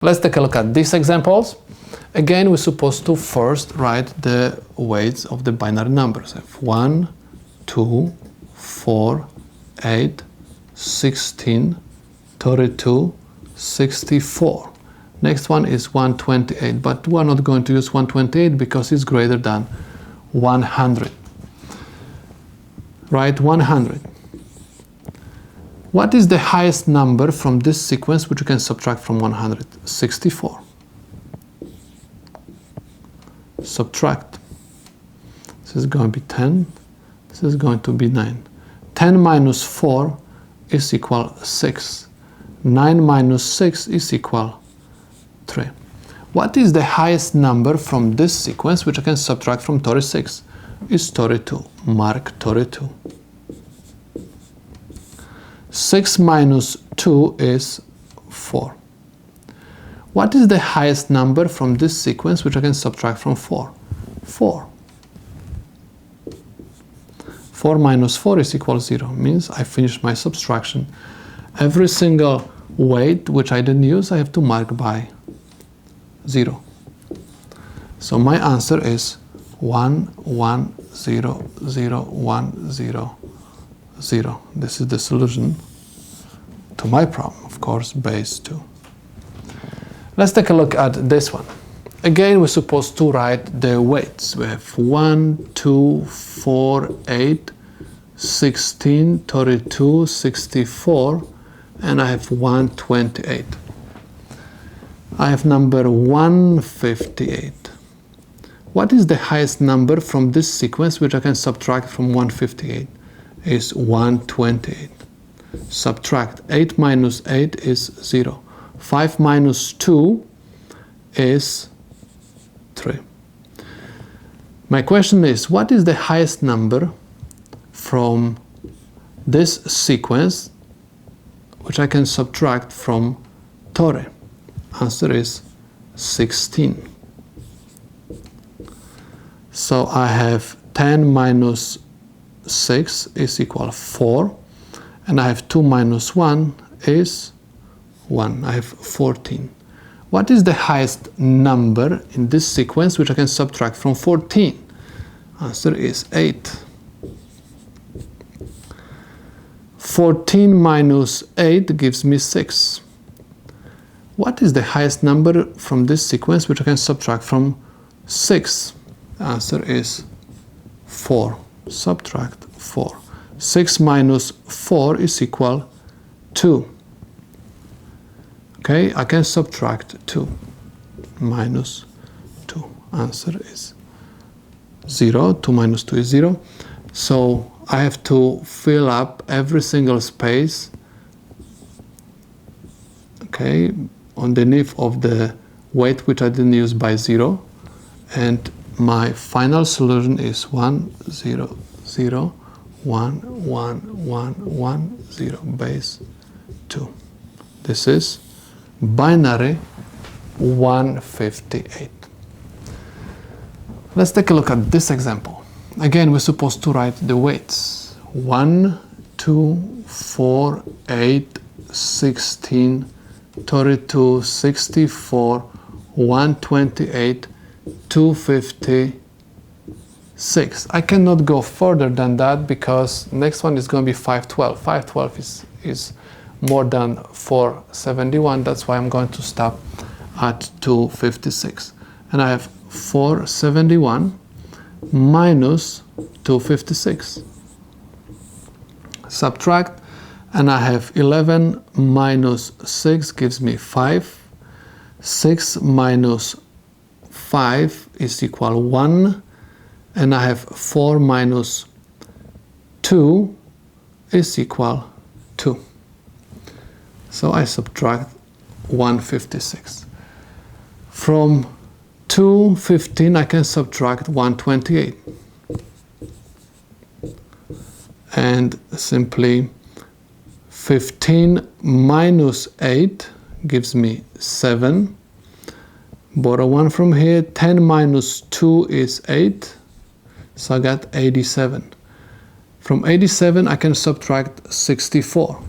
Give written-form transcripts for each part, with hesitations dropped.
Let's take a look at these examples. Again, we're supposed to first write the weights of the binary numbers. 1, 2, 4, 8, 16, 32, 64. Next one is 128, but we're not going to use 128 because it's greater than 100. Write 100. What is the highest number from this sequence which you can subtract from 100? 64. Subtract. This is going to be 10. This is going to be 9. 10 minus 4 is equal 6. 9 minus 6 is equal 3. What is the highest number from this sequence which I can subtract from 36? Is 32. Mark 32. 6 minus 2 is 4. What is the highest number from this sequence which I can subtract from 4? 4. 4 minus 4 is equal to 0. Means I finished my subtraction. Every single weight which I didn't use, I have to mark by 0. So my answer is 1, 1, 0, 0, 1, 0, 0. This is the solution to my problem, of course, base 2. Let's take a look at this one. Again, we're supposed to write the weights. We have 1, 2, 4, 8, 16, 32, 64, and I have 128. I have number 158. What is the highest number from this sequence which I can subtract from 158? Is 128. Subtract 8 minus 8 is 0. 5 minus 2 is 3. My question is, what is the highest number from this sequence which I can subtract from Torah? Answer is 16. So I have 10 minus 6 is equal 4, and I have 2 minus 1 is 1. I have 14. What is the highest number in this sequence which I can subtract from 14? Answer is 8. 14 minus 8 gives me 6. What is the highest number from this sequence which I can subtract from 6? Answer is 4. Subtract 4. 6 minus 4 is equal 2. Okay, I can subtract 2 minus 2. Answer is 0. 2 minus 2 is 0. So I have to fill up every single space, okay, underneath of the weight which I didn't use by 0, and my final solution is 1, 0, 0, 1, 1, 1, 1, 0, base 2. This is binary 158. Let's take a look at this example. Again, we're supposed to write the weights. 1, 2, 4, 8, 16, 32, 64, 128, 256. I cannot go further than that because next one is going to be 512. 512 is more than 471. That's why I'm going to stop at 256. And I have 471 minus 256. Subtract, and I have 11 minus 6 gives me 5. 6 minus 5 is equal 1, and I have 4 minus 2 is equal 2. So I subtract 156. From 215 I can subtract 128. And simply 15 minus 8 gives me 7. Borrow 1 from here. 10 minus 2 is 8. So I got 87. From 87 I can subtract 64.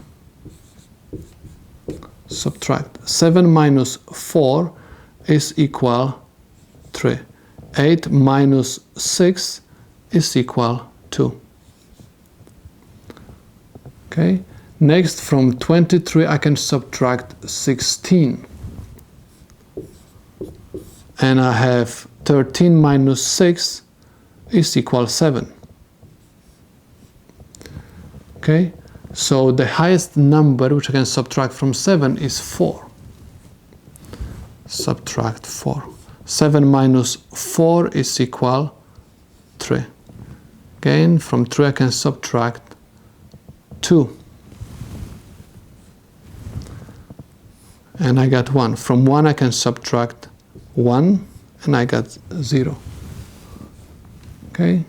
subtract. 7 minus 4 is equal 3. 8 minus 6 is equal 2. Okay. Next, from 23 I can subtract 16. And I have 13 minus 6 is equal 7. Okay, so the highest number which I can subtract from 7 is 4. Subtract 4. 7 minus 4 is equal 3. Again, from 3 I can subtract 2. And I got 1. From 1 I can subtract 1 and I got 0. Okay,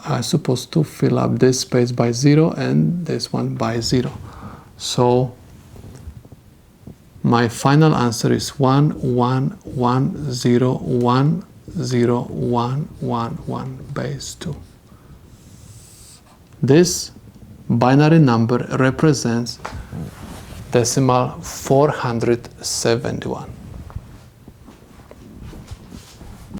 I'm supposed to fill up this space by 0 and this one by 0. So my final answer is 1 1 1 0 1 0 1 1 1 base 2. This binary number represents decimal 471.